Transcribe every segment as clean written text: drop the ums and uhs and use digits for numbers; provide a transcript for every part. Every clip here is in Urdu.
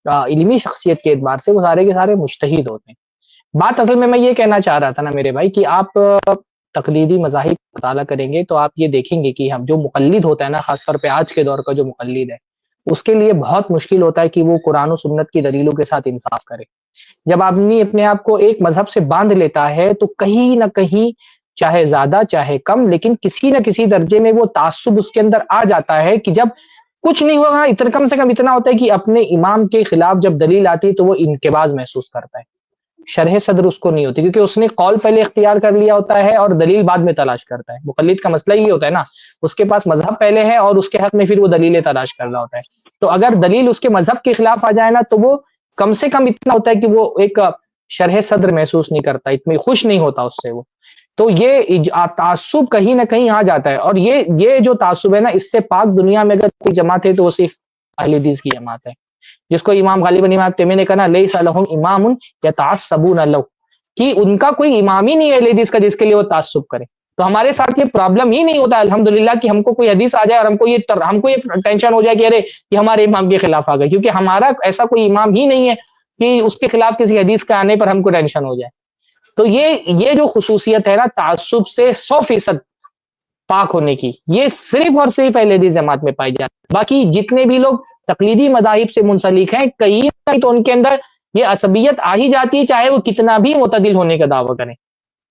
علمی شخصیت کے اعتبار سے وہ سارے کے سارے مجتہد ہوتے ہیں. بات اصل میں یہ کہنا چاہ رہا تھا نا میرے بھائی کہ آپ تقلیدی مذاہب کا مطالعہ کریں گے تو آپ یہ دیکھیں گے کہ ہم جو مقلد ہوتا ہے نا، خاص طور پہ آج کے دور کا جو مقلد ہے، اس کے لیے بہت مشکل ہوتا ہے کہ وہ قرآن و سنت کی دلیلوں کے ساتھ انصاف کرے. جب آدمی اپنے آپ کو ایک مذہب سے باندھ لیتا ہے تو کہیں نہ کہیں، چاہے زیادہ چاہے کم، لیکن کسی نہ کسی درجے میں وہ تعصب اس کے اندر آ جاتا ہے کہ جب کچھ نہیں ہوگا، اتنا کم سے کم اتنا ہوتا ہے کہ اپنے امام کے خلاف جب دلیل آتی ہے تو وہ انقباض محسوس کرتا ہے. شرح صدر اس کو نہیں ہوتی، کیونکہ اس نے قول پہلے اختیار کر لیا ہوتا ہے اور دلیل بعد میں تلاش کرتا ہے. مقلد کا مسئلہ یہ ہوتا ہے نا، اس کے پاس مذہب پہلے ہے اور اس کے حق میں پھر وہ دلیلیں تلاش کر رہا ہوتا ہے. تو اگر دلیل اس کے مذہب کے خلاف آ جائے نا تو وہ کم سے کم اتنا ہوتا ہے کہ وہ ایک شرح صدر محسوس نہیں کرتا، اتنی خوش نہیں ہوتا اس سے وہ. تو یہ تعصب کہیں نہ کہیں آ جاتا ہے، اور یہ جو تعصب ہے نا، اس سے پاک دنیا میں اگر کوئی جماعت ہے تو وہ صرف اہل حدیث کی جماعت ہے، جس کو امام غالباً امام تیمیہ نے کہا نا، لیس لہم امام یتعصبون لہ، کہ ان کا کوئی امام ہی نہیں ہے اہل حدیث کا جس کے لیے وہ تعصب کرے. تو ہمارے ساتھ یہ پرابلم ہی نہیں ہوتا الحمدللہ کہ ہم کو کوئی حدیث آ جائے اور ہم کو یہ ٹینشن ہو جائے کہ ارے یہ ہمارے امام کے خلاف آ گئے، کیونکہ ہمارا ایسا کوئی امام ہی نہیں ہے کہ اس کے خلاف کسی حدیث کے آنے پر ہم کو ٹینشن ہو جائے. تو یہ جو خصوصیت ہے نا تعصب سے 100% پاک ہونے کی، یہ صرف اور صرف اہل حدیث جماعت میں پائی جاتی ہے. باقی جتنے بھی لوگ تقلیدی مذاہب سے منسلک ہیں، کہیں نہ کہیں تو ان کے اندر یہ عصبیت آ ہی جاتی ہے، چاہے وہ کتنا بھی معتدل ہونے کا دعویٰ کریں.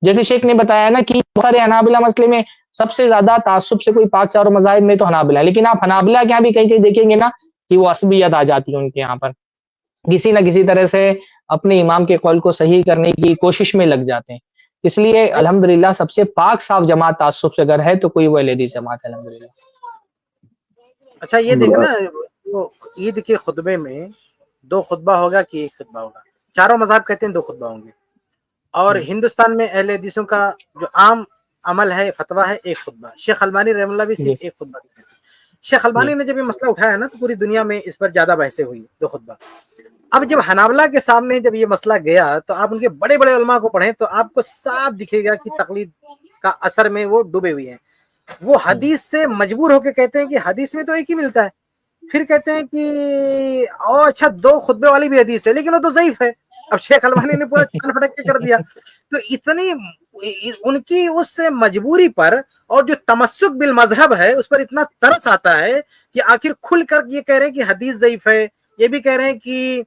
جیسے شیخ نے بتایا نا کہ سارے حنابلہ مسئلے میں سب سے زیادہ تعصب سے کوئی 5 مذاہب میں تو حنابلہ ہے، لیکن آپ حنابلہ کے یہاں بھی کہیں کہیں دیکھیں گے نا کہ وہ عصبیت آ جاتی ہے ان کے یہاں پر، کسی نہ کسی طرح سے اپنے امام کے قول کو صحیح کرنے کی کوشش میں لگ جاتے ہیں. اس لیے الحمدللہ سب سے پاک صاف جماعت تعصب سے اگر ہے تو کوئی وہ اہل حدیث جماعت ہے الحمدللہ. اچھا یہ دیکھنا، وہ عید کے خطبے میں 2 خطبہ ہوگا کہ 1 خطبہ ہوگا؟ چاروں مذاہب کہتے ہیں 2 خطبہ ہوں گے، اور ہندوستان میں اہل حدیثوں کا جو عام عمل ہے، فتویٰ ہے 1 خطبہ. شیخ البانی رحمہ اللہ بھی جی صرف 1 خطبہ کہتے ہیں. شیخ البانی جی نے جب یہ مسئلہ اٹھایا نا تو پوری دنیا میں اس پر زیادہ بحثیں ہوئی، 2 خطبہ. اب جب حنابلہ کے سامنے جب یہ مسئلہ گیا تو آپ ان کے بڑے بڑے علماء کو پڑھیں تو آپ کو صاف دکھے گا کہ تقلید کا اثر میں وہ ڈوبے ہوئے ہیں. وہ حدیث سے مجبور ہو کے کہتے ہیں کہ حدیث میں تو ایک ہی ملتا ہے، پھر کہتے ہیں کہ اچھا 2 خطبے والی بھی حدیث ہے لیکن وہ تو ضعیف ہے. اب شیخ البانی نے پورا چھان پھٹک کے کر دیا. تو اتنی ان کی اس مجبوری پر اور جو تمسک بالمذہب ہے اس پر اتنا ترس آتا ہے کہ آخر کھل کر یہ کہہ رہے ہیں کہ حدیث ضعیف ہے، یہ بھی کہہ رہے ہیں کہ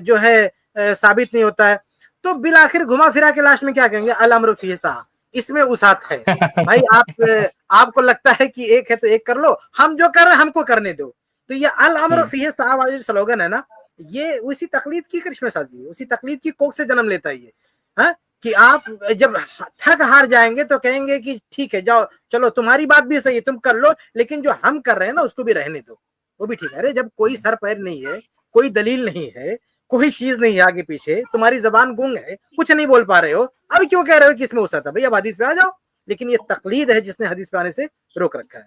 جو ہے ثابت نہیں ہوتا ہے. تو بالآخر گھما پھرا کے لاسٹ میں کیا کہیں گے؟ الامر فیہ سعہ، اس میں وسعت ہے. بھائی آپ کو لگتا ہے کہ ایک ہے تو ایک کر لو، ہم جو کر رہے ہیں ہم کو کرنے دو. تو یہ الامر فیہ سعہ والا جو سلوگن ہے نا، یہ اسی تقلید کی کرشمہ سازی ہے، اسی تقلید کی کوکھ سے جنم لیتا ہے یہ. ہاں کہ آپ جب تھک ہار جائیں گے تو کہیں گے کہ ٹھیک ہے جاؤ، چلو تمہاری بات بھی صحیح ہے تم کر لو، لیکن جو ہم کر رہے ہیں نا اس کو بھی رہنے دو، وہ بھی ٹھیک ہے. ارے جب کوئی سر پیر نہیں ہے، کوئی دلیل نہیں ہے، کوئی چیز نہیں ہے آگے پیچھے، تمہاری زبان گونگ ہے، کچھ نہیں بول پا رہے ہو، اب کیوں کہہ رہے ہو کہ اس میں وسعت ہے؟ بھئی اب حدیث پہ آ جاؤ. لیکن یہ تقلید ہے جس نے حدیث پہ آنے سے روک رکھا ہے.